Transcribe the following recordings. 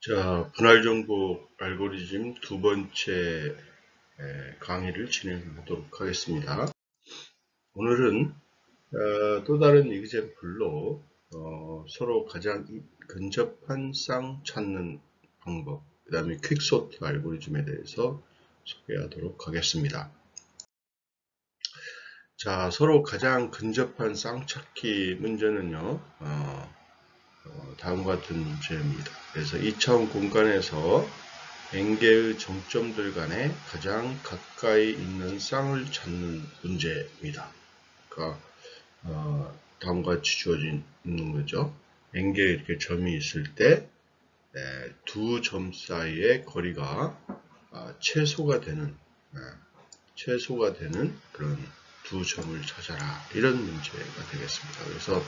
자, 분할정보 알고리즘 두 번째 강의를 진행하도록 하겠습니다. 오늘은 또 다른 example로 서로 가장 근접한 쌍 찾는 방법, 그 다음에 퀵소트 알고리즘에 대해서 소개하도록 하겠습니다. 자, 서로 가장 근접한 쌍찾기 문제는요, 다음과 같은 문제입니다. 그래서 2차원 공간에서 n개의 정점들 간에 가장 가까이 있는 쌍을 찾는 문제입니다. 그러니까 다음과 같이 주어진 있는 거죠. n개의 이렇게 점이 있을 때 두 점 사이의 거리가 최소가 되는 그런 두 점을 찾아라, 이런 문제가 되겠습니다. 그래서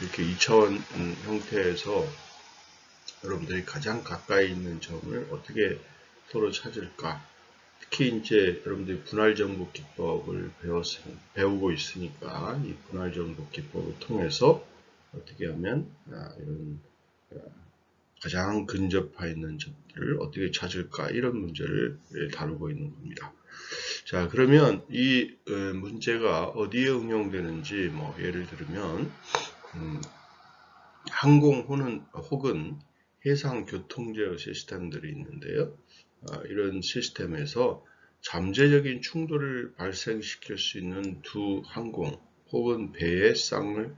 이렇게 2차원 형태에서 여러분들이 가장 가까이 있는 점을 어떻게 서로 찾을까? 특히 이제 여러분들이 분할정보 기법을 배우고 있으니까 이 분할정보 기법을 통해서 어떻게 하면 이런 가장 근접해 있는 점들을 어떻게 찾을까, 이런 문제를 다루고 있는 겁니다. 자, 그러면 이 문제가 어디에 응용되는지 예를 들면 항공 혹은 해상 교통 제어 시스템들이 있는데요. 이런 시스템에서 잠재적인 충돌을 발생시킬 수 있는 두 항공 혹은 배의 쌍을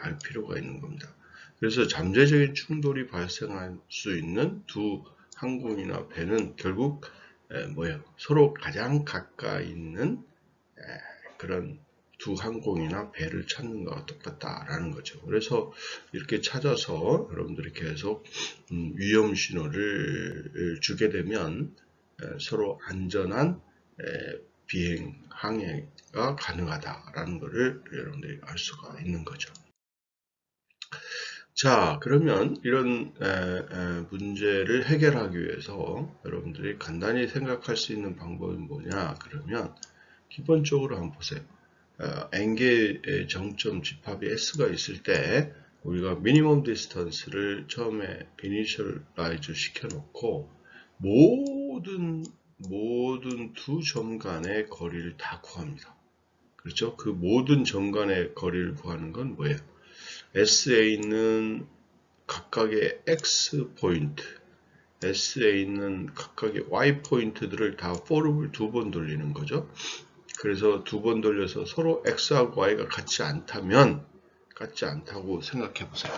알 필요가 있는 겁니다. 그래서 잠재적인 충돌이 발생할 수 있는 두 항공이나 배는 결국 서로 가장 가까이 있는 그런 두 항공이나 배를 찾는 것과 똑같다라는 거죠. 그래서 이렇게 찾아서 여러분들이 계속 위험 신호를 주게 되면 서로 안전한 비행 항해가 가능하다라는 것을 여러분들이 알 수가 있는 거죠. 자, 그러면 이런 문제를 해결하기 위해서 여러분들이 간단히 생각할 수 있는 방법은 뭐냐? 그러면 기본적으로 한번 보세요. n개의 정점 집합이 s가 있을 때 우리가 미니멈 디스턴스를 처음에 이니셜라이즈 시켜놓고 모든 두 점 간의 거리를 다 구합니다. 그렇죠? 그 모든 점 간의 거리를 구하는 건 뭐예요? S에 있는 각각의 X 포인트, S에 있는 각각의 Y 포인트들을 다 for를 두 번 돌리는 거죠. 그래서 두 번 돌려서 서로 X하고 Y가 같지 않다고 생각해 보세요.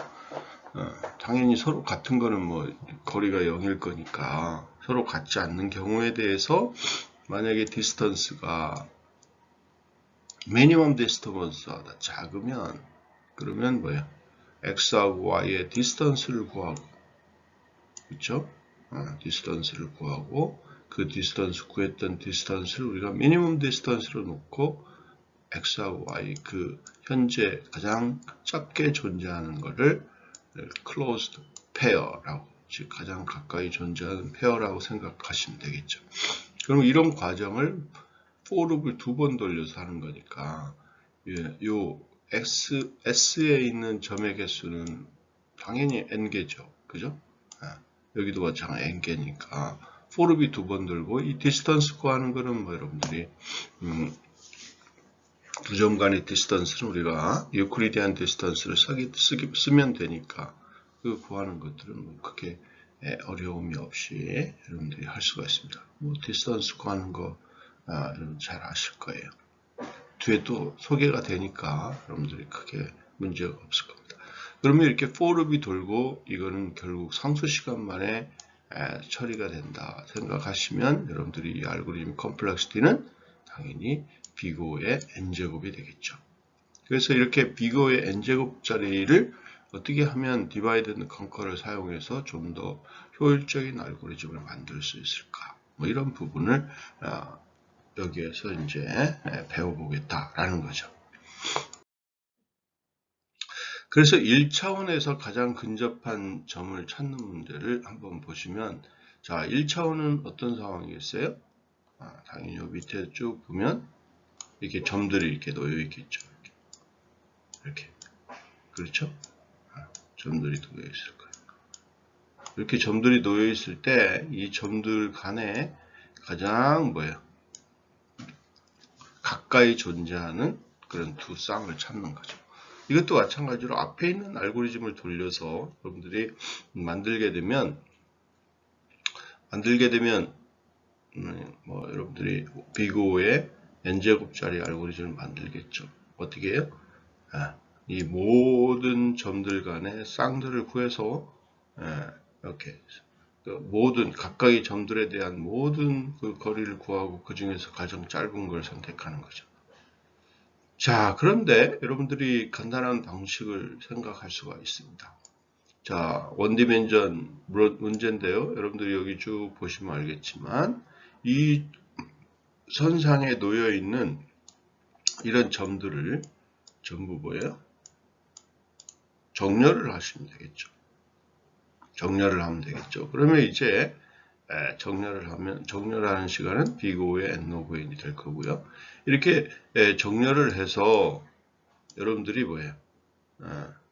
당연히 서로 같은 거는 거리가 0일 거니까 서로 같지 않는 경우에 대해서 만약에 디스턴스가 미니멈 디스턴스보다 작으면 그러면 뭐야? X하고 Y의 디스턴스를 구하고, 그렇죠? 디스턴스를 구하고 그 디스턴스 구했던 디스턴스를 우리가 미니멈 디스턴스로 놓고 X하고 Y 그 현재 가장 작게 존재하는 것을 closed pair라고, 즉 가장 가까이 존재하는 페어라고 생각하시면 되겠죠. 그럼 이런 과정을 for loop을 두 번 돌려서 하는 거니까 요 S에 있는 점의 개수는 당연히 n개죠. 그죠? 여기도 마찬가지 n개니까 for loop이 두 번 돌고 이 디스턴스 구하는 거는 여러분들이 두 점 간의 디스턴스를 우리가 유클리디안 디스턴스를 쓰면 되니까 그 구하는 것들은 크게 어려움이 없이 여러분들이 할 수가 있습니다. 디스턴스 구하는 거 여러분 잘 아실 거예요. 뒤에 또 소개가 되니까 여러분들이 크게 문제가 없을 겁니다. 그러면 이렇게 for loop이 돌고 이거는 결국 상수 시간 만에 처리가 된다 생각하시면 여러분들이 이 알고리즘 컴플렉시티는 당연히 비고의 n제곱이 되겠죠. 그래서 이렇게 비고의 n제곱짜리를 어떻게 하면 디바이드 앤 컨커를 사용해서 좀 더 효율적인 알고리즘을 만들 수 있을까? 이런 부분을 여기에서 이제 배워보겠다라는 거죠. 그래서 1차원에서 가장 근접한 점을 찾는 문제를 한번 보시면, 자, 1차원은 어떤 상황이겠어요? 당연히 요 밑에 쭉 보면 이렇게 점들이 이렇게 놓여 있겠죠. 이렇게. 그렇죠? 점들이 놓여 있을 거예요. 이렇게 점들이 놓여 있을 때 이 점들 간에 가장 가까이 존재하는 그런 두 쌍을 찾는 거죠. 이것도 마찬가지로 앞에 있는 알고리즘을 돌려서 여러분들이 만들게 되면 여러분들이 비고의 n제곱짜리 알고리즘을 만들겠죠. 어떻게 해요? 이 모든 점들 간의 쌍들을 구해서 이렇게 모든 가까이 점들에 대한 모든 그 거리를 구하고 그 중에서 가장 짧은 걸 선택하는 거죠. 자, 그런데 여러분들이 간단한 방식을 생각할 수가 있습니다. 자, 원디멘전 문제인데요. 여러분들이 여기 쭉 보시면 알겠지만 이 선상에 놓여 있는 이런 점들을 전부 정렬을 하시면 되겠죠. 정렬을 하면 되겠죠. 그러면 이제 정렬하는 시간은 비고의 n-n이 될 거고요. 이렇게 정렬을 해서 여러분들이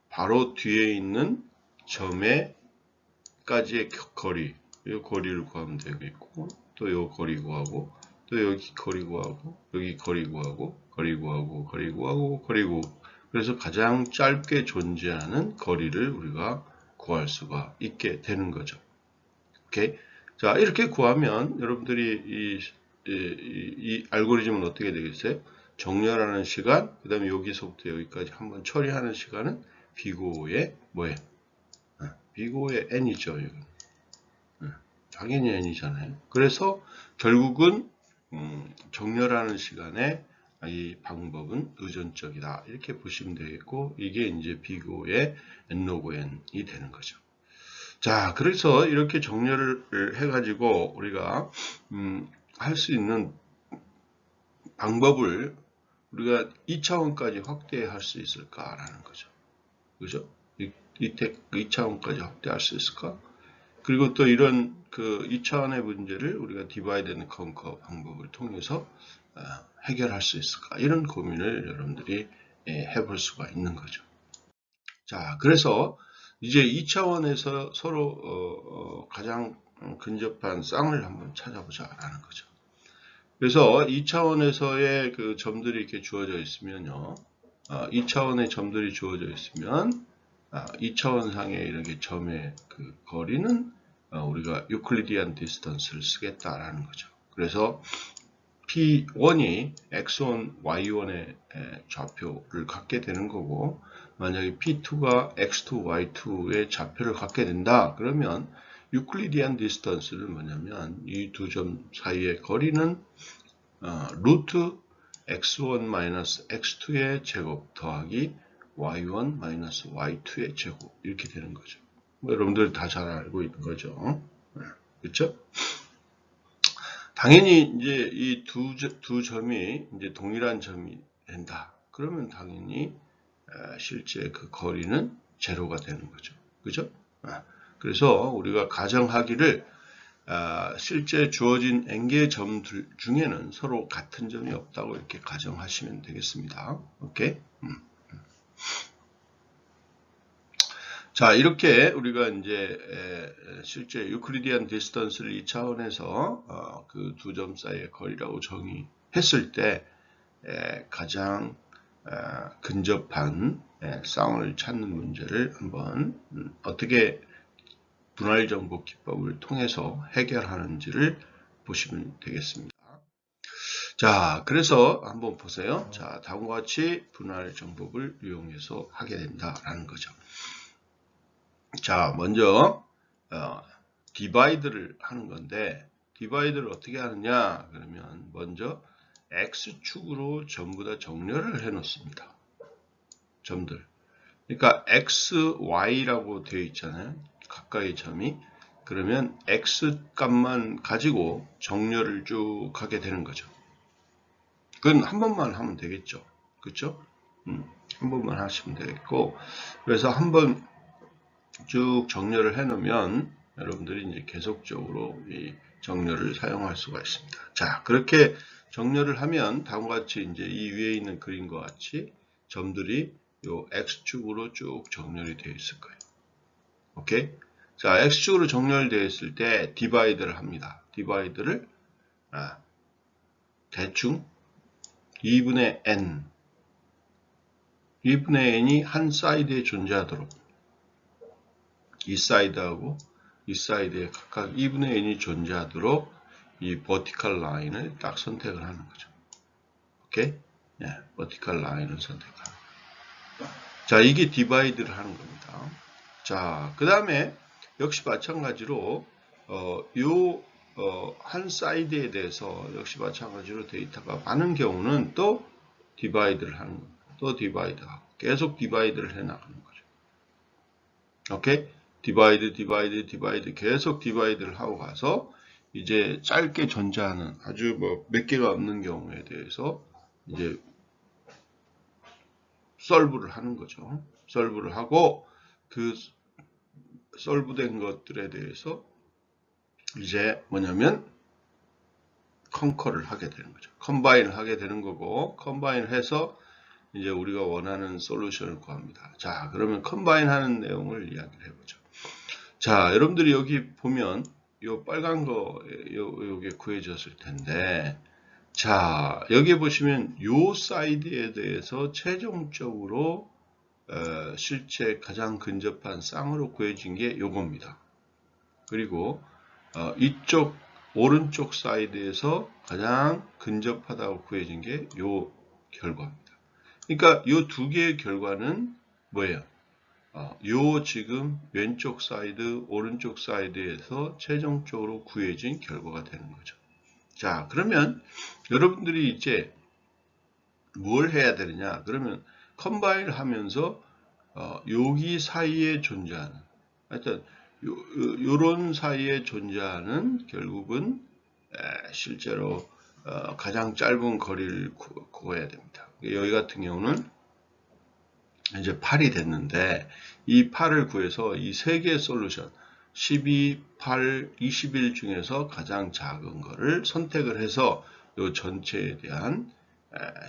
바로 뒤에 있는 점에까지의 거리, 이 거리를 구하면 되겠고, 또 이 거리 구하고, 또 여기 거리 구하고, 여기 거리 구하고, 거리 구하고, 거리 구하고, 거리 구하고. 그래서 가장 짧게 존재하는 거리를 우리가 구할 수가 있게 되는 거죠. 오케이? 자, 이렇게 구하면 여러분들이 이 알고리즘은 어떻게 되겠어요? 정렬하는 시간, 그 다음에 여기서부터 여기까지 한번 처리하는 시간은 비고의 비고의 n이죠. 당연히 n이잖아요. 그래서 결국은 정렬하는 시간에 이 방법은 의존적이다. 이렇게 보시면 되겠고, 이게 이제 비고의 n-log n이 되는 거죠. 자, 그래서 이렇게 정렬을 해가지고 우리가 할 수 있는 방법을 우리가 2차원까지 확대할 수 있을까라는 거죠. 그죠? 2차원까지 확대할 수 있을까? 그리고 또 이런 그 2차원의 문제를 우리가 디바이드 앤 컨커 방법을 통해서 해결할 수 있을까? 이런 고민을 여러분들이 해볼 수가 있는 거죠. 자, 그래서 이제 2차원에서 서로 가장 근접한 쌍을 한번 찾아보자라는 거죠. 그래서 2차원에서의 그 점들이 이렇게 주어져 있으면요. 2차원의 점들이 주어져 있으면 2차원상의 이렇게 점의 그 거리는 우리가 유클리디안 디스턴스를 쓰겠다라는 거죠. 그래서 P1이 X1, Y1의 좌표를 갖게 되는 거고, 만약에 P2가 X2, Y2의 좌표를 갖게 된다. 그러면 유클리디안 디스턴스는 뭐냐면 이 두 점 사이의 거리는 루트 X1 X2의 제곱 더하기 Y1 Y2의 제곱 이렇게 되는 거죠. 여러분들 다 잘 알고 있는 거죠. 그렇죠? 당연히 이제 이 두 점이 이제 동일한 점이 된다. 그러면 당연히 실제 그 거리는 제로가 되는 거죠. 그죠? 그래서 우리가 가정하기를 실제 주어진 n개의 점들 중에는 서로 같은 점이 없다고 이렇게 가정하시면 되겠습니다. 오케이? 자, 이렇게 우리가 이제 실제 유클리디안 디스턴스를 2차원에서 그 두 점 사이의 거리라고 정의했을 때 가장 근접한 쌍을 찾는 문제를 한번 어떻게 분할 정복 기법을 통해서 해결하는지를 보시면 되겠습니다. 자, 그래서 한번 보세요. 자, 다음과 같이 분할 정복을 이용해서 하게 된다라는 거죠. 자, 먼저 디바이드를 하는 건데 디바이드를 어떻게 하느냐? 그러면 먼저 X축으로 전부 다 정렬을 해 놓습니다. 점들. 그러니까 X, Y라고 되어 있잖아요. 가까이 점이. 그러면 X 값만 가지고 정렬을 쭉 하게 되는 거죠. 그건 한 번만 하면 되겠죠. 그렇죠? 한 번만 하시면 되겠고, 그래서 한번 쭉 정렬을 해 놓으면 여러분들이 이제 계속적으로 이 정렬을 사용할 수가 있습니다. 자, 그렇게 정렬을 하면 다음과 같이 이제 이 위에 있는 그림과 같이 점들이 요 X축으로 쭉 정렬이 되어 있을 거예요. 오케이? 자, x축으로 정렬되어 있을 때 디바이드를 합니다. 디바이드를 대충 2분의 n 2분의 n이 한 사이드에 존재하도록 이 사이드하고 이 사이드에 각각 2분의 n이 존재하도록 이 버티컬 라인을 딱 선택을 하는 거죠. 오케이? 네, 버티컬 라인을 선택하는. 자, 이게 디바이드를 하는 겁니다. 자, 그 다음에 역시 마찬가지로 한 사이드에 대해서 역시 마찬가지로 데이터가 많은 경우는 또 디바이드를 하는 겁니다. 또 디바이드하고 계속 디바이드를 해 나가는 거죠. 오케이? 디바이드 계속 디바이드를 하고 가서 이제 짧게 존재하는 아주 뭐 몇 개가 없는 경우에 대해서 이제 솔브를 하는 거죠. 솔브를 하고 그 솔브된 것들에 대해서 이제 뭐냐면 컨커를 하게 되는 거죠. 컴바인을 하게 되는 거고 컴바인을 해서 이제 우리가 원하는 솔루션을 구합니다. 자, 그러면 컴바인 하는 내용을 이야기를 해보죠. 자, 여러분들이 여기 보면 요 빨간 거 요게 구해졌을 텐데 자, 여기 보시면 요 사이드에 대해서 최종적으로 실제 가장 근접한 쌍으로 구해진 게 요겁니다. 그리고 이쪽 오른쪽 사이드에서 가장 근접하다고 구해진 게 요 결과입니다. 그러니까 요 두 개의 결과는 뭐예요? 요 지금 왼쪽 사이드, 오른쪽 사이드에서 최종적으로 구해진 결과가 되는 거죠. 자, 그러면 여러분들이 이제 뭘 해야 되느냐? 그러면 컴바인을 하면서 여기 사이에 존재하는 하여튼 요런 사이에 존재하는 결국은 실제로 가장 짧은 거리를 구해야 됩니다. 여기 같은 경우는 이제 8이 됐는데 이 8을 구해서 이 세 개의 솔루션 12, 8, 21 중에서 가장 작은 거를 선택을 해서 이 전체에 대한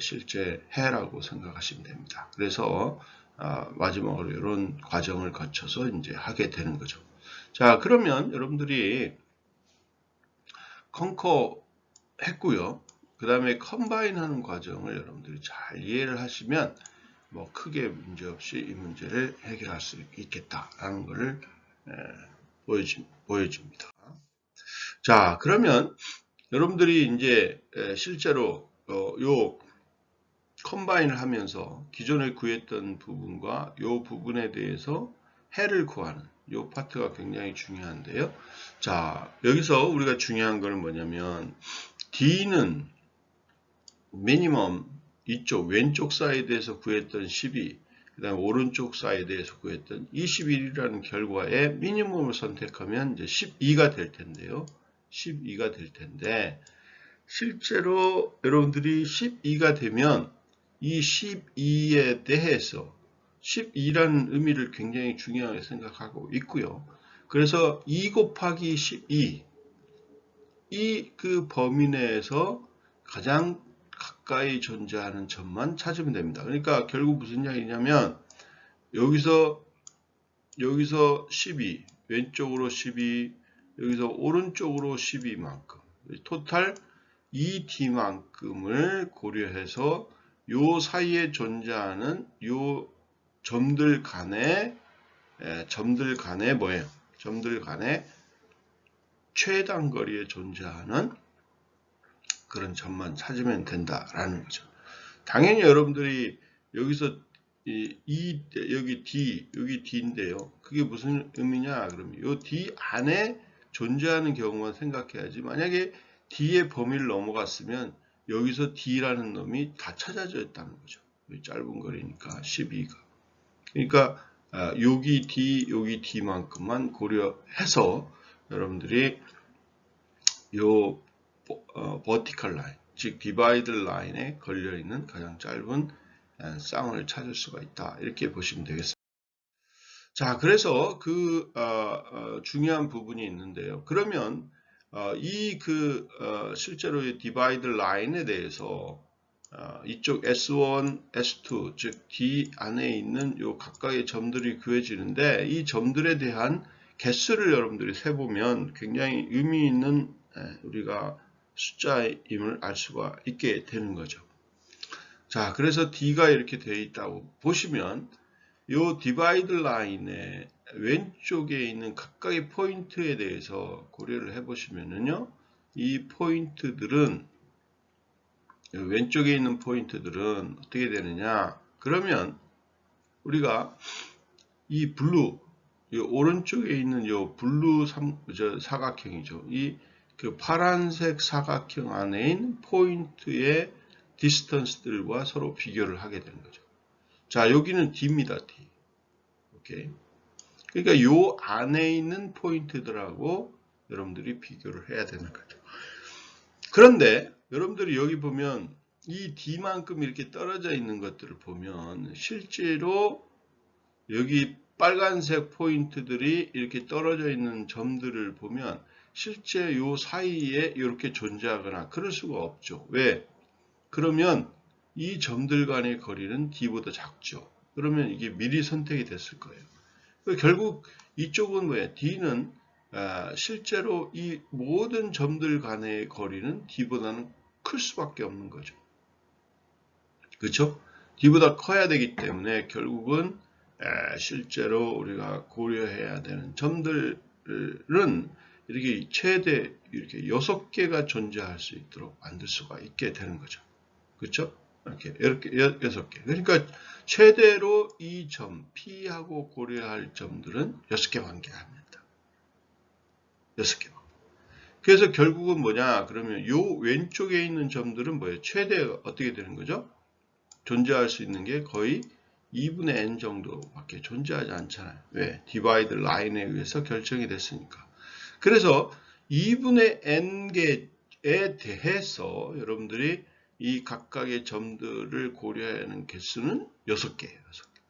실제 해라고 생각하시면 됩니다. 그래서 마지막으로 이런 과정을 거쳐서 이제 하게 되는 거죠. 자, 그러면 여러분들이 컨커 했고요. 그 다음에 컴바인 하는 과정을 여러분들이 잘 이해를 하시면 뭐 크게 문제없이 이 문제를 해결할 수 있겠다라는 것을 보여집니다. 자, 그러면 여러분들이 이제 실제로 요 컴바인을 하면서 기존에 구했던 부분과 요 부분에 대해서 해를 구하는 요 파트가 굉장히 중요한데요. 자, 여기서 우리가 중요한 거는 뭐냐면 D는 미니멈 이쪽 왼쪽 사이드에서 구했던 12, 그 다음에 오른쪽 사이드에서 구했던 21이라는 결과에 미니멈을 선택하면 이제 12가 될 텐데요. 12가 될 텐데 실제로 여러분들이 12가 되면 이 12에 대해서 12라는 의미를 굉장히 중요하게 생각하고 있고요. 그래서 2 곱하기 12 이 그 범위 내에서 가장 가까이 존재하는 점만 찾으면 됩니다. 그러니까 결국 무슨 이야기냐면 여기서 12 왼쪽으로 12 여기서 오른쪽으로 12만큼 토탈 2D만큼을 고려해서 요 사이에 존재하는 요 점들 간의 뭐예요? 점들 간의 최단 거리에 존재하는 그런 점만 찾으면 된다라는 거죠. 당연히 여러분들이 여기서 여기 D인데요. 그게 무슨 의미냐? 그러면 이 D 안에 존재하는 경우만 생각해야지. 만약에 D의 범위를 넘어갔으면 여기서 D라는 놈이 다 찾아져 있다는 거죠. 짧은 거리니까 12가. 그러니까 여기 D만큼만 고려해서 여러분들이 요 버티컬 라인, 즉 디바이드 라인에 걸려있는 가장 짧은 쌍을 찾을 수가 있다. 이렇게 보시면 되겠습니다. 자, 그래서 그 중요한 부분이 있는데요. 그러면 실제로 디바이드 라인에 대해서 이쪽 S1, S2, 즉 D 안에 있는 요 각각의 점들이 구해지는데 이 점들에 대한 개수를 여러분들이 세보면 굉장히 의미 있는 우리가 숫자임을 알 수가 있게 되는 거죠. 자, 그래서 D가 이렇게 되어 있다고 보시면 이 디바이드 라인의 왼쪽에 있는 각각의 포인트에 대해서 고려를 해보시면은요, 이 포인트들은 왼쪽에 있는 포인트들은 어떻게 되느냐? 그러면 우리가 이 블루, 이 오른쪽에 있는 이 블루 사각형이죠. 이 그 파란색 사각형 안에 있는 포인트의 디스턴스들과 서로 비교를 하게 되는 거죠. 자, 여기는 D입니다. D. 오케이. 그러니까 요 안에 있는 포인트들하고 여러분들이 비교를 해야 되는 거죠. 그런데 여러분들이 여기 보면 이 D만큼 이렇게 떨어져 있는 것들을 보면 실제로 여기 빨간색 포인트들이 이렇게 떨어져 있는 점들을 보면 실제 요 사이에 이렇게 존재하거나 그럴 수가 없죠. 왜? 그러면 이 점들 간의 거리는 D보다 작죠. 그러면 이게 미리 선택이 됐을 거예요. 결국 이쪽은 왜? D는 실제로 이 모든 점들 간의 거리는 D보다는 클 수밖에 없는 거죠. 그렇죠? D보다 커야 되기 때문에 결국은 실제로 우리가 고려해야 되는 점들은 이렇게 최대 이렇게 6개가 존재할 수 있도록 만들 수가 있게 되는 거죠. 그렇죠? 이렇게 6개. 그러니까 최대로 이 점 P하고 고려할 점들은 6개 관계합니다. 6개. 그래서 결국은 뭐냐? 그러면 요 왼쪽에 있는 점들은 뭐예요? 최대가 어떻게 되는 거죠? 존재할 수 있는 게 거의 2분의 n 정도밖에 존재하지 않잖아요. 왜? 디바이드 라인에 의해서 결정이 됐으니까. 그래서 2분의 n개에 대해서 여러분들이 이 각각의 점들을 고려하는 개수는 6개예요. 6개.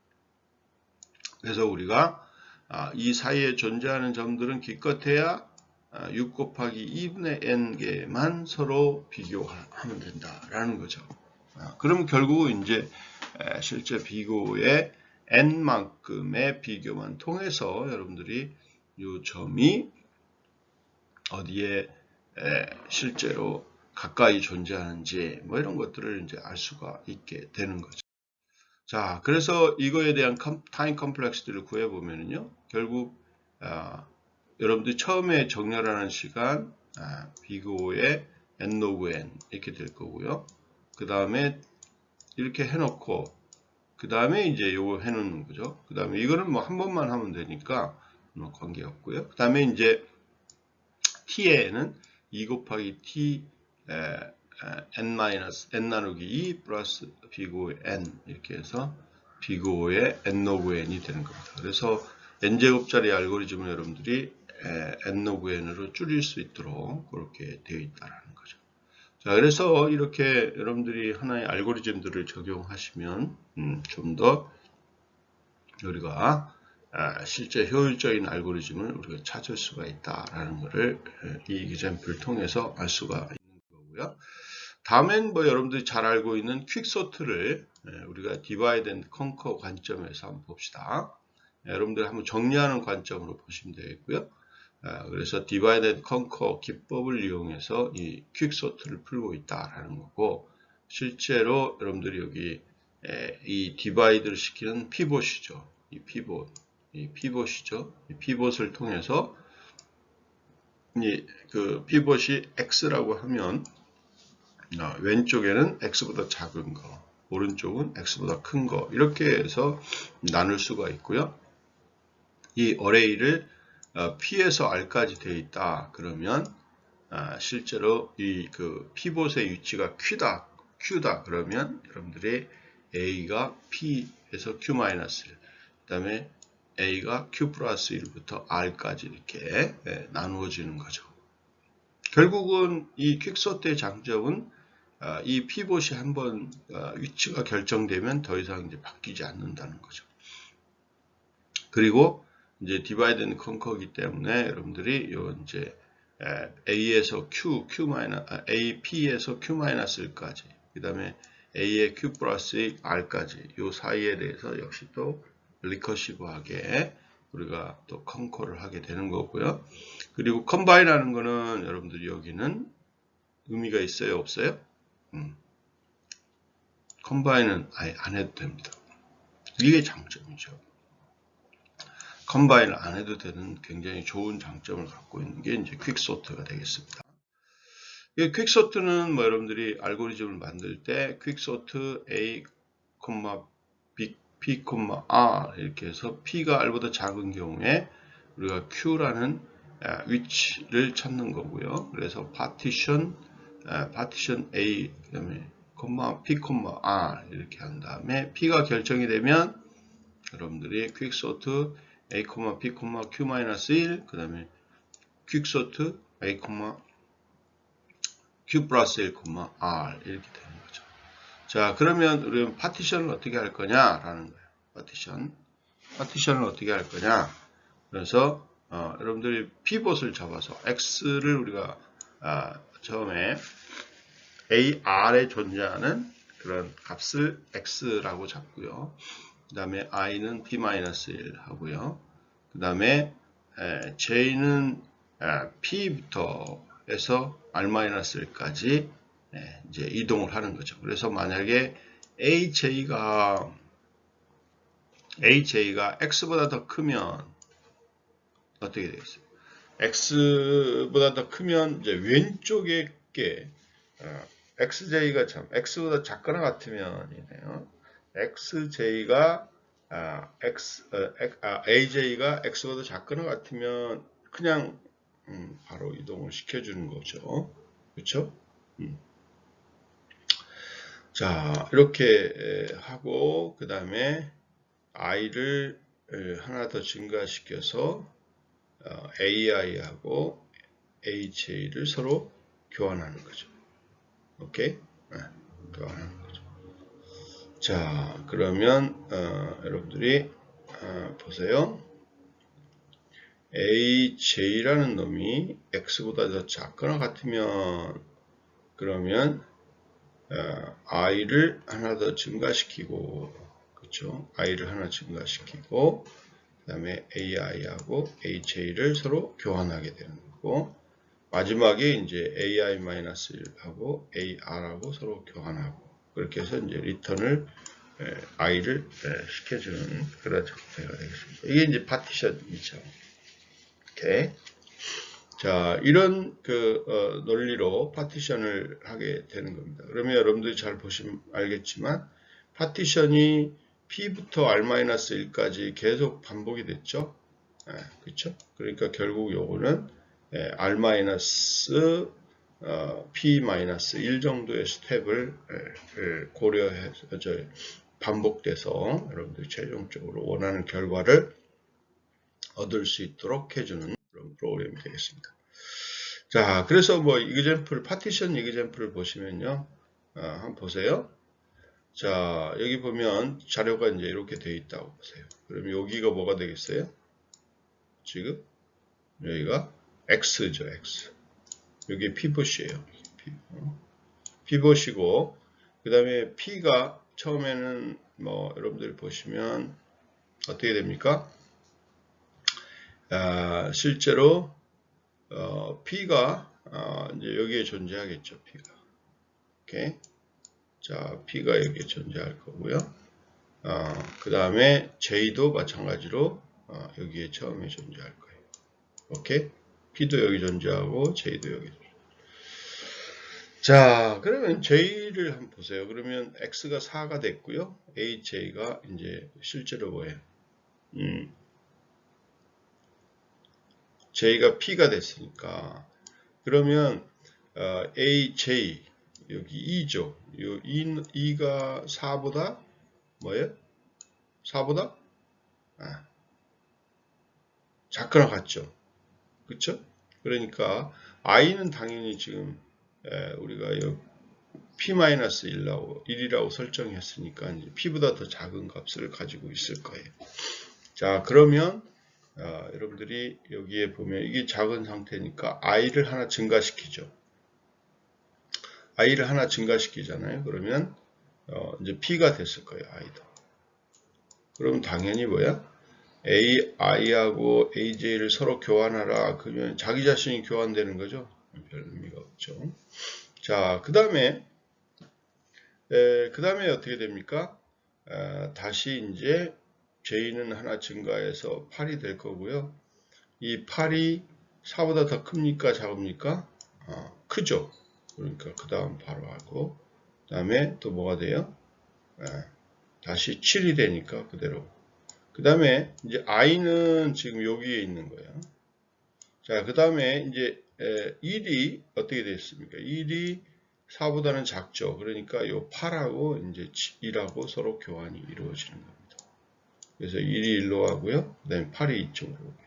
그래서 우리가 이 사이에 존재하는 점들은 기껏해야 6 곱하기 2분의 n개만 서로 비교하면 된다라는 거죠. 그럼 결국 이제 실제 비교의 n만큼의 비교만 통해서 여러분들이 이 점이 어디에 실제로 가까이 존재하는지 뭐 이런 것들을 이제 알 수가 있게 되는 거죠. 자, 그래서 이거에 대한 타임 컴플렉스들을 구해 보면은요, 결국 여러분들이 처음에 정렬하는 시간 비교의 n 로그 n 이렇게 될 거고요. 그 다음에 이렇게 해놓고 그 다음에 이제 요거 해놓는 거죠. 그 다음에 이거는 뭐 한 번만 하면 되니까 뭐 관계 없고요. 그 다음에 이제 t에는 2 곱하기 t n 나누기 2 플러스 비고의 n 이렇게 해서 비고의 n 로그 n이 되는 겁니다. 그래서 n제곱짜리 알고리즘을 여러분들이 n 로그 n으로 줄일 수 있도록 그렇게 되어 있다라는 거죠. 자, 그래서 이렇게 여러분들이 하나의 알고리즘들을 적용하시면 좀 더 우리가 실제 효율적인 알고리즘을 우리가 찾을 수가 있다라는 것을 이 example을 통해서 알 수가 있는 거고요. 다음엔 뭐 여러분들이 잘 알고 있는 퀵소트를 우리가 디바이드 앤 컨커 관점에서 한번 봅시다. 여러분들 한번 정리하는 관점으로 보시면 되겠고요. 그래서 디바이드 앤 컨커 기법을 이용해서 이 퀵소트를 풀고 있다라는 거고, 실제로 여러분들이 여기 이 디바이드를 시키는 피봇이죠. 이 피봇이죠. 이 피봇을 통해서 그 피봇이 x라고 하면 왼쪽에는 x보다 작은 거, 오른쪽은 x보다 큰 거 이렇게 해서 나눌 수가 있고요. 이 어레이를 P에서 R까지 되어 있다. 그러면 실제로 이 그 피봇의 위치가 Q다. 그러면 여러분들이 A가 P에서 Q-, 그 다음에 A가 Q 플러스 1부터 R까지 이렇게 나누어지는 거죠. 결국은 이 퀵소트의 장점은 이 피봇이 한번 위치가 결정되면 더 이상 이제 바뀌지 않는다는 거죠. 그리고 이제 디바이드 앤 컨커이기 때문에 여러분들이 요 이제 A에서 A, P에서 Q-1까지, 그 다음에 A의 Q 플러스 R까지 요 사이에 대해서 역시 또 리커시브하게 우리가 또 컨콜을 하게 되는 거고요. 그리고 컴바인 하는 거는 여러분들이 여기는 의미가 있어요, 없어요? 컴바인은 아예 안 해도 됩니다. 이게 장점이죠. 컴바인을 안 해도 되는 굉장히 좋은 장점을 갖고 있는 게 이제 퀵소트가 되겠습니다. 이 퀵소트는 뭐 여러분들이 알고리즘을 만들 때 퀵소트 A, B, P, R 이렇게 해서 P가 R보다 작은 경우에 우리가 Q라는 위치를 찾는 거고요. 그래서 파티션 A 그다음에 P, R 이렇게 한 다음에 P가 결정이 되면 여러분들이 퀵소트 A, P, Q-1 그 다음에 퀵소트 A, Q 플러스 1, R 이렇게 되는 거죠. 자, 그러면 우리는 파티션을 어떻게 할 거냐라는 거예요. 파티션을 어떻게 할 거냐. 그래서 여러분들이 피봇을 잡아서 x를 우리가 처음에 AR에 존재하는 그런 값을 x라고 잡고요. 그 다음에 i는 p-1 하고요. 그 다음에 j는 p부터 해서 r-1까지 이제 이동을 하는 거죠. 그래서 만약에 AJ가 X보다 더 크면 어떻게 되겠어요? X보다 더 크면 이제 왼쪽에 게 XJ가 참 X보다 작거나 같으면이네요. XJ가 AJ가 X보다 작거나 같으면 그냥 바로 이동을 시켜주는 거죠. 그렇죠? 자, 이렇게 하고 그 다음에 i를 하나 더 증가시켜서 AI하고 HA를 서로 교환하는 거죠. 오케이? 교환하는 거죠. 자, 그러면 여러분들이 보세요. AJ라는 놈이 X보다 더 작거나 같으면 그러면 i를 하나 더 증가시키고, 그렇죠? i를 하나 증가시키고, 그 다음에 AI하고 HA를 서로 교환하게 되는 거고, 마지막에 이제 AI-1하고 AR하고 서로 교환하고, 그렇게 해서 이제 리턴을 i를 시켜주는 그런 형태가 되겠습니다. 이게 이제 파티션이죠. 오케이. 자, 이런 논리로 파티션을 하게 되는 겁니다. 그러면 여러분들이 잘 보시면 알겠지만 파티션이 P부터 R-1까지 계속 반복이 됐죠. 그렇죠? 그러니까 결국 요거는 R-P-1 정도의 스텝을 고려해서 반복돼서 여러분들이 최종적으로 원하는 결과를 얻을 수 있도록 해주는 그런 프로그램이 되겠습니다. 자, 그래서 뭐 이그젬플, 파티션 이그젬플을 보시면요. 한번 보세요. 자, 여기 보면 자료가 이제 이렇게 되어 있다고 보세요. 그럼 여기가 뭐가 되겠어요? 지금 여기가 X죠, X. 여기 피봇이에요. 피봇이고, 그 다음에 P가 처음에는 뭐 여러분들이 보시면 어떻게 됩니까? 실제로 P가 이제 여기에 존재하겠죠. P가. 오케이. 자, P가 여기에 존재할 거고요. 그 다음에 J도 마찬가지로 여기에 처음에 존재할 거예요. 오케이. P도 여기 존재하고 J도 여기 존재하고. 자, 그러면 J를 한번 보세요. 그러면 X가 4가 됐고요. AJ가 이제 실제로 뭐예요? J가 P가 됐으니까. 그러면 AJ 여기 2죠. 이 2가 4보다 뭐예요? 4보다 작거나 같죠. 그렇죠? 그러니까 i는 당연히 지금 우리가 P-1이라고 설정했으니까 이제 P보다 더 작은 값을 가지고 있을 거예요. 자, 그러면 여러분들이 여기에 보면 이게 작은 상태니까 i를 하나 증가시키죠. i를 하나 증가시키잖아요. 그러면 이제 P가 됐을 거예요. i도. 그럼 당연히 뭐야? AI하고 AJ를 서로 교환하라. 그러면 자기 자신이 교환되는 거죠. 별 의미가 없죠. 자, 그 다음에 어떻게 됩니까? 다시 이제 J는 하나 증가해서 8이 될 거고요. 이 8이 4보다 더 큽니까? 작습니까? 크죠. 그러니까 그 다음 바로 하고, 그 다음에 또 뭐가 돼요? 다시 7이 되니까 그대로. 그 다음에 이제 i는 지금 여기에 있는 거예요. 자, 그 다음에 이제 1이 어떻게 됐습니까? 1이 4보다는 작죠. 그러니까 요 8하고 이제 2하고 서로 교환이 이루어지는 겁니다. 그래서 1이 1로 하고요. 그 다음에 8이 이쪽으로 오게.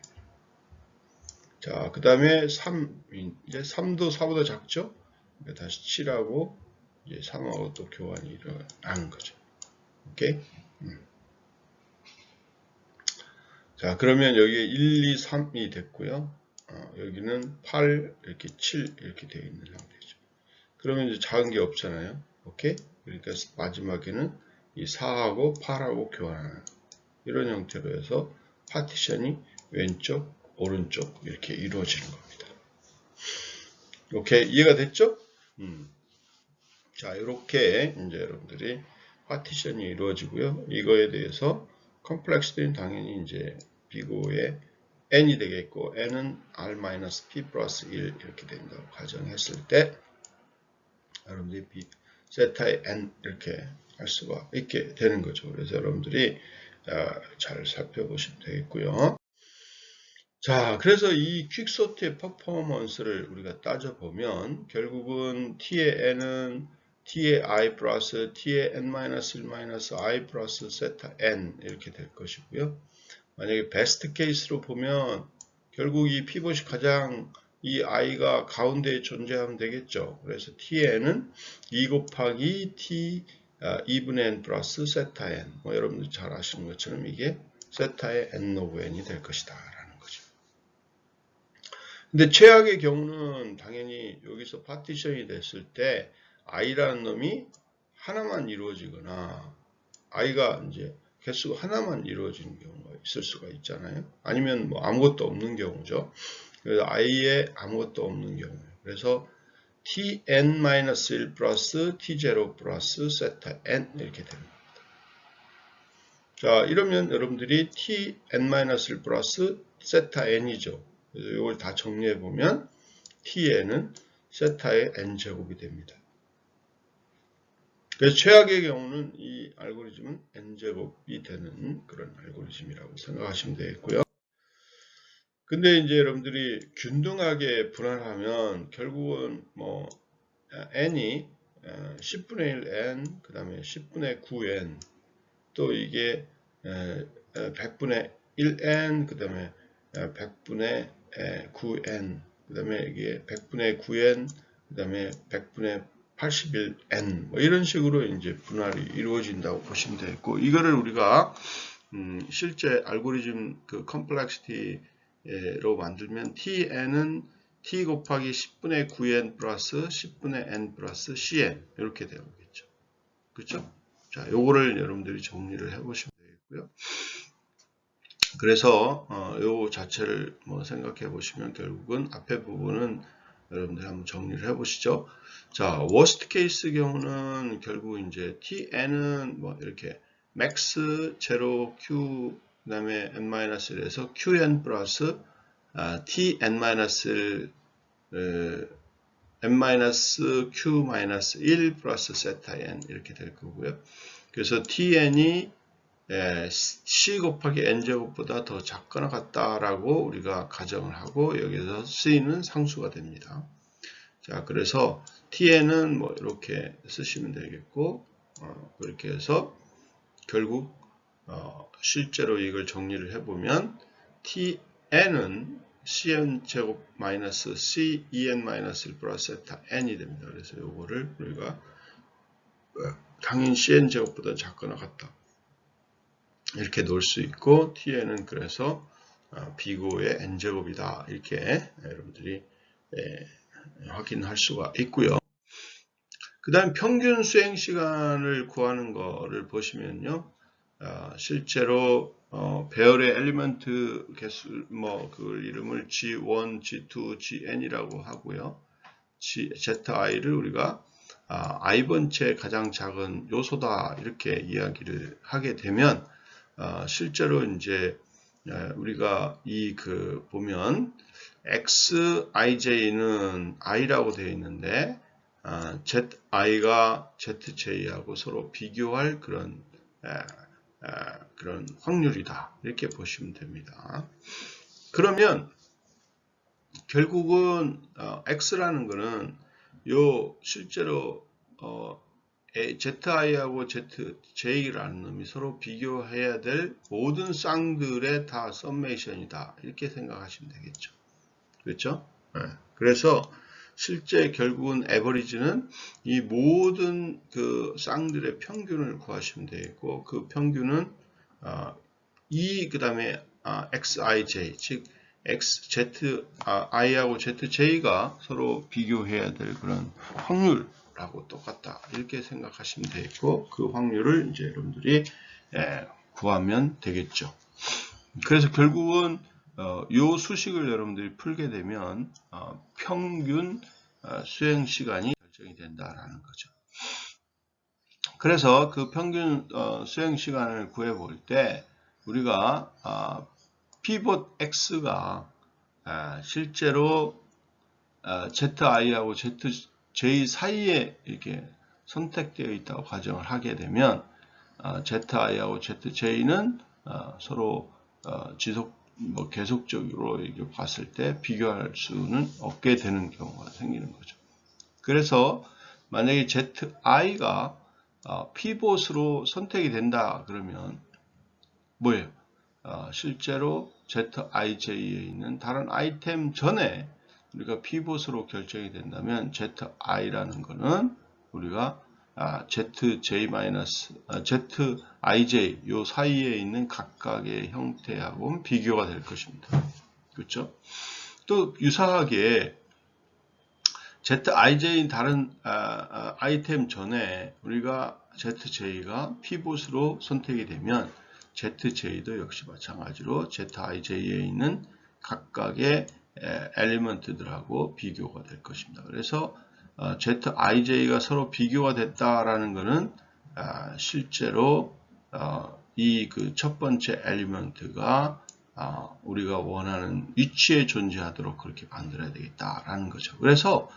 자, 그 다음에 3, 이제 3도 4보다 작죠? 그러니까 다시 7하고 이제 3하고 또 교환이 일어나는 거죠. 오케이? 자, 그러면 여기에 1, 2, 3이 됐고요. 여기는 8, 이렇게 7 이렇게 되어 있는 상태죠. 그러면 이제 작은 게 없잖아요. 오케이? 그러니까 마지막에는 이 4하고 8하고 교환하는 이런 형태로 해서 파티션이 왼쪽, 오른쪽 이렇게 이루어지는 겁니다. 오케이? 이해가 됐죠? 자, 이렇게 이제 여러분들이 파티션이 이루어지고요. 이거에 대해서 컴플렉스들은 당연히 이제 비고의 n이 되겠고 n은 r-p 플러스 1 이렇게 된다고 가정했을 때 여러분들이 세타의 n 이렇게 할 수가 있게 되는 거죠. 그래서 여러분들이 잘 살펴보시면 되겠고요. 자, 그래서 이 퀵소트의 퍼포먼스를 우리가 따져보면 결국은 t의 n은 t의 i 플러스 t의 n-1-i 플러스 세타 n 이렇게 될 것이고요. 만약에 베스트 케이스로 보면 결국 이 피봇이 가장 이 i가 가운데에 존재하면 되겠죠. 그래서 tn은 2 곱하기 t 2분의 n 플러스 세타 n. 여러분들 잘 아시는 것처럼 이게 세타의 n 오브 n이 될 것이다 라는 거죠. 근데 최악의 경우는 당연히 여기서 파티션이 됐을 때 i라는 놈이 하나만 이루어지거나 i가 이제 개수가 하나만 이루어지는 경우가 있을 수가 있잖아요. 아니면 뭐 아무것도 없는 경우죠. 그래서 i에 아무것도 없는 경우예요. 그래서 tn-1 플러스 t0 플러스 세타 n 이렇게 됩니다. 자, 이러면 여러분들이 tn-1 플러스 세타 n이죠. 그래서 이걸 다 정리해 보면 tn은 세타의 n제곱이 됩니다. 그래서 최악의 경우는 이 알고리즘은 n제곱이 되는 그런 알고리즘이라고 생각하시면 되겠고요. 근데 이제 여러분들이 균등하게 분할하면 결국은 뭐 n이 10분의 1n, 그 다음에 10분의 9n, 또 이게 100분의 1n, 그 다음에 100분의 9n, 그 다음에 이게 100분의 9n, 그 다음에 100분의 81n, 뭐 이런 식으로 이제 분할이 이루어진다고 보시면 되겠고, 이거를 우리가 실제 알고리즘 그 컴플렉시티로 만들면 tn은 t 곱하기 10분의 9n 플러스 10분의 n 플러스 cn 이렇게 되겠죠. 그렇죠? 자, 요거를 여러분들이 정리를 해보시면 되겠고요. 그래서 요 자체를 뭐 생각해 보시면 결국은 앞에 부분은 여러분들이 한번 정리를 해보시죠. 자, 워스트 케이스 경우는 결국 이제 tn은 뭐 이렇게 max 0 q 그다음에 n-1에서 qn 플러스 tn-1 n-q-1 플러스 세타 n 이렇게 될 거고요. 그래서 tn이 c 곱하기 n제곱보다 더 작거나 같다라고 우리가 가정을 하고 여기서 c는 상수가 됩니다. 자, 그래서 tn은 뭐 이렇게 쓰시면 되겠고 그렇게 해서 결국 실제로 이걸 정리를 해보면 tn은 cn제곱 마이너스 cen 마이너스 1 플러스 세타 n이 됩니다. 그래서 요거를 우리가 당연히 cn제곱보다 작거나 같다 이렇게 놓을 수 있고 tn은 그래서 비고의 n제곱이다 이렇게 여러분들이 확인할 수가 있고요. 그 다음 평균 수행 시간을 구하는 거를 보시면요. 실제로 배열의 엘리먼트 개수 그 이름을 G1, G2, Gn이라고 하고요. zi를 우리가 i번째 가장 작은 요소다 이렇게 이야기를 하게 되면 실제로 이제 우리가 보면 xij는 i라고 되어 있는데 zi가 zj하고 서로 비교할 그런 확률이다 이렇게 보시면 됩니다. 그러면 결국은 x라는 거는 실제로 zi하고 zj라는 놈이 서로 비교해야 될 모든 쌍들의 다 썸메이션이다 이렇게 생각하시면 되겠죠. 그렇죠? 그래서 실제 결국은 에버리지는 이 모든 그 쌍들의 평균을 구하시면 되겠고 그 평균은 그 다음에 xij 즉 i하고 zj가 서로 비교해야 될 그런 확률하고 똑같다 이렇게 생각하시면 되겠고 그 확률을 이제 여러분들이 구하면 되겠죠. 그래서 결국은 요 수식을 여러분들이 풀게 되면 평균 수행 시간이 결정이 된다라는 거죠. 그래서 그 평균 수행 시간을 구해 볼 때 우리가 피봇 x가 실제로 zi하고 zj 사이에 이렇게 선택되어 있다고 가정을 하게 되면 zi하고 zj는 서로 계속적으로 이렇게 봤을 때 비교할 수는 없게 되는 경우가 생기는 거죠. 그래서 만약에 zi가 피봇으로 선택이 된다 그러면 뭐예요? 실제로 zij에 있는 다른 아이템 전에 우리가 피봇으로 결정이 된다면 zi라는 거는 우리가 zij 요 사이에 있는 각각의 형태하고 비교가 될 것입니다. 그렇죠? 또 유사하게 zij인 다른 아이템 전에 우리가 zj가 피봇으로 선택이 되면 zj도 역시 마찬가지로 zij에 있는 각각의 엘리먼트들하고 비교가 될 것입니다. 그래서 zij가 서로 비교가 됐다라는 것은 실제로 이 그 첫 번째 엘리먼트가 우리가 원하는 위치에 존재하도록 그렇게 만들어야 되겠다라는 거죠. 그래서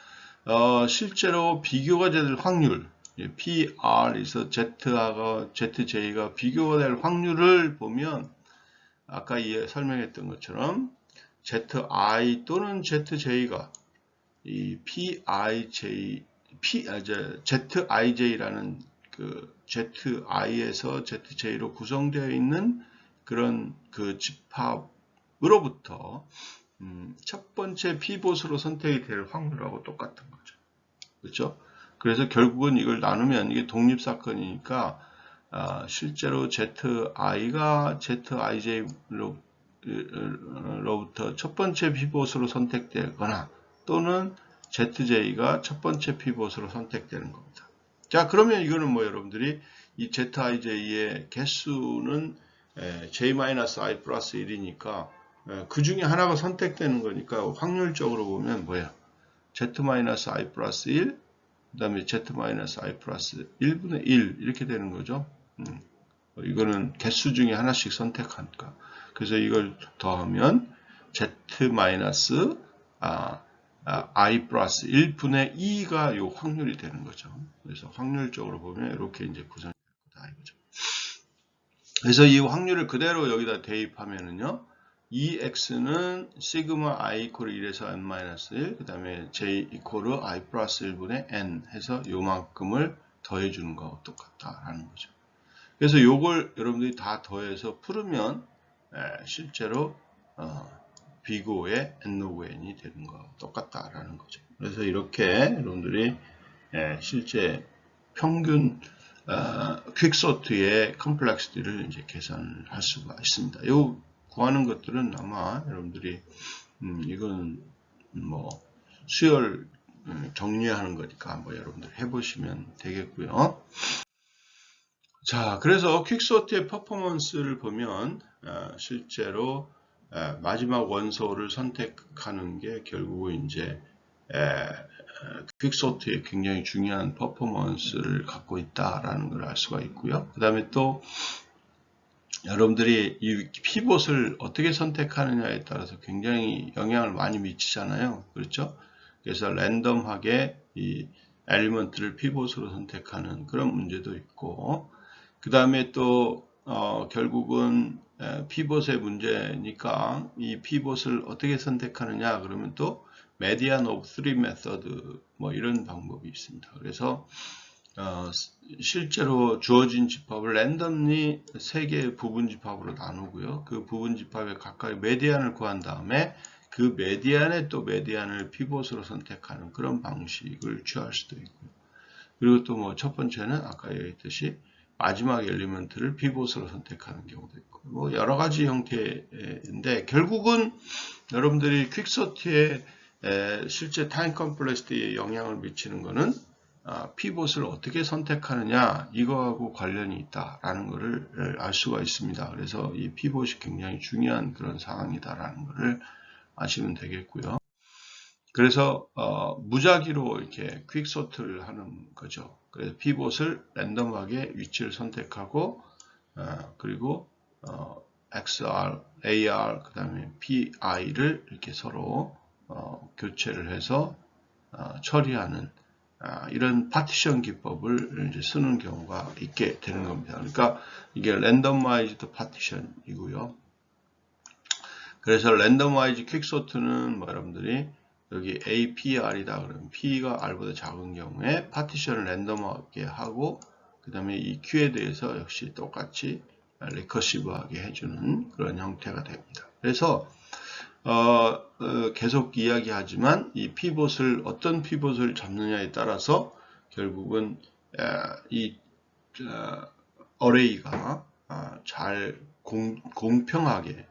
실제로 비교가 될 확률 PR에서 Z하고 ZJ가 비교가 될 확률을 보면 아까 설명했던 것처럼 ZI 또는 ZJ가 이 ZIJ라는 그 ZI에서 ZJ로 구성되어 있는 그런 그 집합으로부터 첫 번째 피봇으로 선택이 될 확률하고 똑같은 거죠. 그렇죠? 그래서 결국은 이걸 나누면 이게 독립사건이니까 실제로 zi가 zij로부터 첫 번째 피봇으로 선택되거나 또는 zj가 첫 번째 피봇으로 선택되는 겁니다. 자, 그러면 이거는 뭐 여러분들이 이 zij의 개수는 j-i 플러스 1이니까 그 중에 하나가 선택되는 거니까 확률적으로 보면 뭐야? z-i 플러스 1, 그 다음에 z-i 플러스 1분의 1 이렇게 되는 거죠. 이거는 개수 중에 하나씩 선택하니까. 그래서 이걸 더하면 z-i 플러스 1분의 2가 요 확률이 되는 거죠. 그래서 확률적으로 보면 이렇게 이제 구성이 될 거다 이거죠. 그래서 이 확률을 그대로 여기다 대입하면은요. EX는 시그마 I 이퀄 1에서 N-1, 그 다음에 J 이퀄 I 플러스 1분의 N 해서 요만큼을 더해주는 거하고 똑같다라는 거죠. 그래서 요걸 여러분들이 다 더해서 풀으면 실제로 비고의 N-log N이 되는 거하고 똑같다라는 거죠. 그래서 이렇게 여러분들이 실제 평균 퀵소트의 컴플렉시티를 이제 계산할 수가 있습니다. 요 구하는 것들은 아마 여러분들이 이건 뭐 수열 정리하는 거니까 한번 여러분들 해보시면 되겠고요. 자, 그래서 퀵소트의 퍼포먼스를 보면 실제로 마지막 원소를 선택하는 게 결국은 이제 퀵소트의 굉장히 중요한 퍼포먼스를 갖고 있다라는 걸 알 수가 있고요. 그 다음에 또 여러분들이 이 피봇을 어떻게 선택하느냐에 따라서 굉장히 영향을 많이 미치잖아요. 그렇죠? 그래서 랜덤하게 이 엘리먼트를 피봇으로 선택하는 그런 문제도 있고, 그 다음에 또 결국은 피봇의 문제니까 이 피봇을 어떻게 선택하느냐 그러면 또 median of three method 뭐 이런 방법이 있습니다. 그래서 실제로 주어진 집합을 랜덤리 3개의 부분 집합으로 나누고요. 그 부분 집합에 각각의 메디안을 구한 다음에 그 메디안에 또 메디안을 피봇으로 선택하는 그런 방식을 취할 수도 있고요. 그리고 또 뭐 첫 번째는 아까 얘기했듯이 마지막 엘리먼트를 피봇으로 선택하는 경우도 있고 뭐 여러 가지 형태인데 결국은 여러분들이 퀵소트에 실제 타임 컴플렉시티에 영향을 미치는 것은 피봇을 어떻게 선택하느냐 이거하고 관련이 있다라는 것을 알 수가 있습니다. 그래서 이 피봇이 굉장히 중요한 그런 상황이다라는 것을 아시면 되겠고요. 그래서 무작위로 이렇게 퀵소트를 하는 거죠. 그래서 피봇을 랜덤하게 위치를 선택하고 그리고 XR, AR, 그 다음에 PI를 이렇게 서로 교체를 해서 처리하는 이런 파티션 기법을 이제 쓰는 경우가 있게 되는 겁니다. 그러니까 이게 랜덤와이즈드 파티션이고요. 그래서 랜덤와이즈 퀵소트는 뭐 여러분들이 여기 APR이다 그러면 P가 R보다 작은 경우에 파티션을 랜덤하게 하고 그 다음에 이 Q에 대해서 역시 똑같이 리커시브하게 해주는 그런 형태가 됩니다. 그래서 계속 이야기하지만 이 피봇을 어떤 피봇을 잡느냐에 따라서 결국은 이 어레이가 잘 공평하게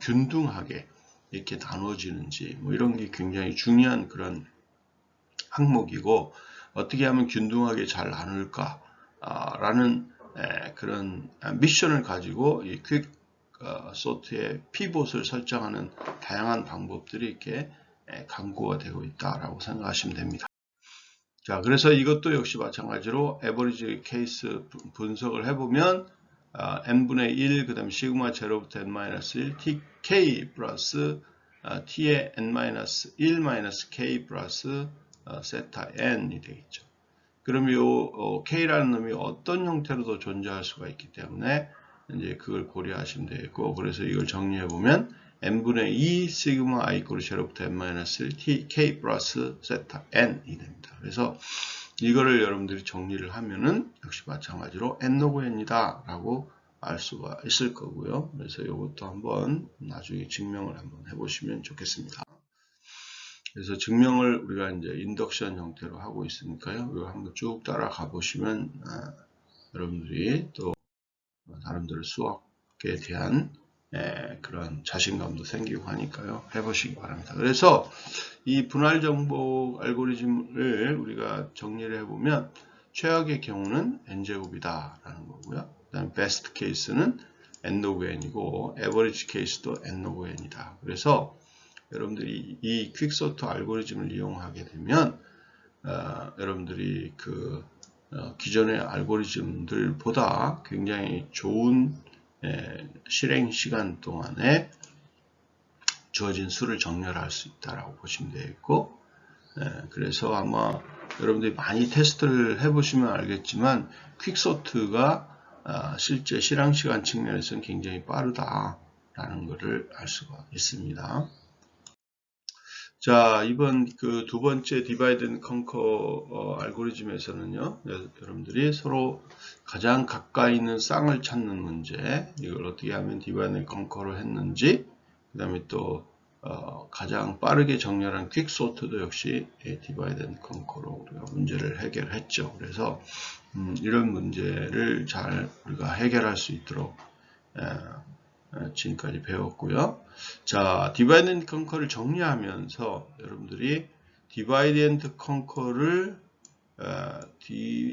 균등하게 이렇게 나눠지는지 뭐 이런 게 굉장히 중요한 그런 항목이고 어떻게 하면 균등하게 잘 나눌까 라는 그런 미션을 가지고 이 퀵소트의 피봇을 설정하는 다양한 방법들이 이렇게 강구가 되고 있다라고 생각하시면 됩니다. 자, 그래서 이것도 역시 마찬가지로 에버리지 케이스 분석을 해보면 n분의 1, 그 다음에 시그마 제로부터 n-1, tk 플러스 t의 n-1 k 플러스 세타 n이 되겠죠. 그럼 이 k라는 놈이 어떤 형태로도 존재할 수가 있기 때문에 이제 그걸 고려하시면 되겠고, 그래서 이걸 정리해 보면 n분의 2 시그마 i 이퀄 제로부터 n-1 tk 플러스 세타 n이 됩니다. 그래서 이거를 여러분들이 정리를 하면은 역시 마찬가지로 n 로그 n이다 라고 알 수가 있을 거고요. 그래서 이것도 한번 나중에 증명을 한번 해보시면 좋겠습니다. 그래서 증명을 우리가 이제 인덕션 형태로 하고 있으니까요. 이거 한번 쭉 따라가 보시면 여러분들이 또 나름대로 수학에 대한 그런 자신감도 생기고 하니까요. 해보시기 바랍니다. 그래서 이 분할 정보 알고리즘을 우리가 정리를 해보면 최악의 경우는 n제곱이다 라는 거고요. 그 다음에 베스트 케이스는 n 로그 n이고 에버리지 케이스도 n 로그 n이다. 그래서 여러분들이 이 퀵소트 알고리즘을 이용하게 되면 여러분들이 그 기존의 알고리즘들보다 굉장히 좋은 실행 시간 동안에 주어진 수를 정렬할 수 있다라고 보시면 되겠고, 그래서 아마 여러분들이 많이 테스트를 해보시면 알겠지만 퀵소트가 실제 실행 시간 측면에서는 굉장히 빠르다라는 것을 알 수가 있습니다. 자, 이번 그 두 번째 디바이드 앤 컨커 알고리즘에서는요, 여러분들이 서로 가장 가까이 있는 쌍을 찾는 문제, 이걸 어떻게 하면 디바이드 앤 컨커를 했는지, 그 다음에 또 가장 빠르게 정렬한 퀵소트도 역시 디바이드 앤 컨커로 우리가 문제를 해결했죠. 그래서 이런 문제를 잘 우리가 해결할 수 있도록 지금까지 배웠고요. 자, 디바이드 앤 컨커를 정리하면서 여러분들이 디바이드 앤 컨커를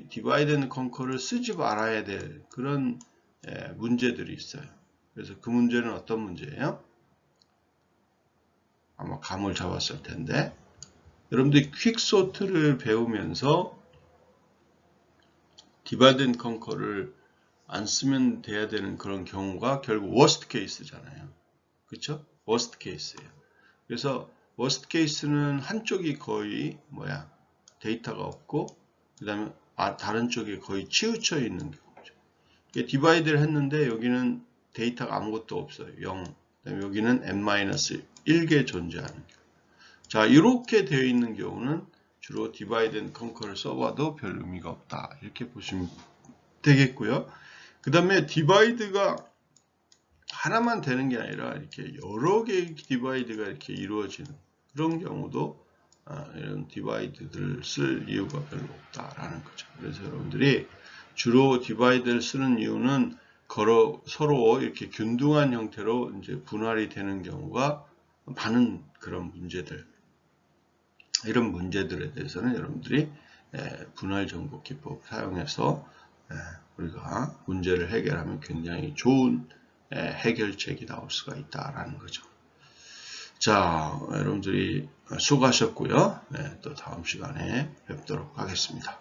디바이드 앤 컨커를 쓰지 말아야 될 그런 문제들이 있어요. 그래서 그 문제는 어떤 문제예요? 아마 감을 잡았을 텐데, 여러분들이 퀵소트를 배우면서 디바이드 앤 컨커를 안 쓰면 돼야 되는 그런 경우가 결국 워스트 케이스잖아요. 그렇죠? 워스트 케이스예요. 그래서 워스트 케이스는 한쪽이 거의 데이터가 없고 그 다음에 다른 쪽에 거의 치우쳐 있는 경우죠. 디바이드를 했는데 여기는 데이터가 아무것도 없어요. 0. 그 다음에 여기는 n-1개 존재하는 경우. 자, 이렇게 되어 있는 경우는 주로 디바이드 앤 컨커를 써봐도 별 의미가 없다. 이렇게 보시면 되겠고요. 그 다음에 디바이드가 하나만 되는 게 아니라 이렇게 여러 개의 디바이드가 이렇게 이루어지는 그런 경우도 이런 디바이드들을 쓸 이유가 별로 없다라는 거죠. 그래서 여러분들이 주로 디바이드를 쓰는 이유는 서로 이렇게 균등한 형태로 이제 분할이 되는 경우가 많은 그런 문제들, 이런 문제들에 대해서는 여러분들이 분할 정보 기법 사용해서 우리가 문제를 해결하면 굉장히 좋은 해결책이 나올 수가 있다라는 거죠. 자, 여러분들이 수고하셨고요. 또 다음 시간에 뵙도록 하겠습니다.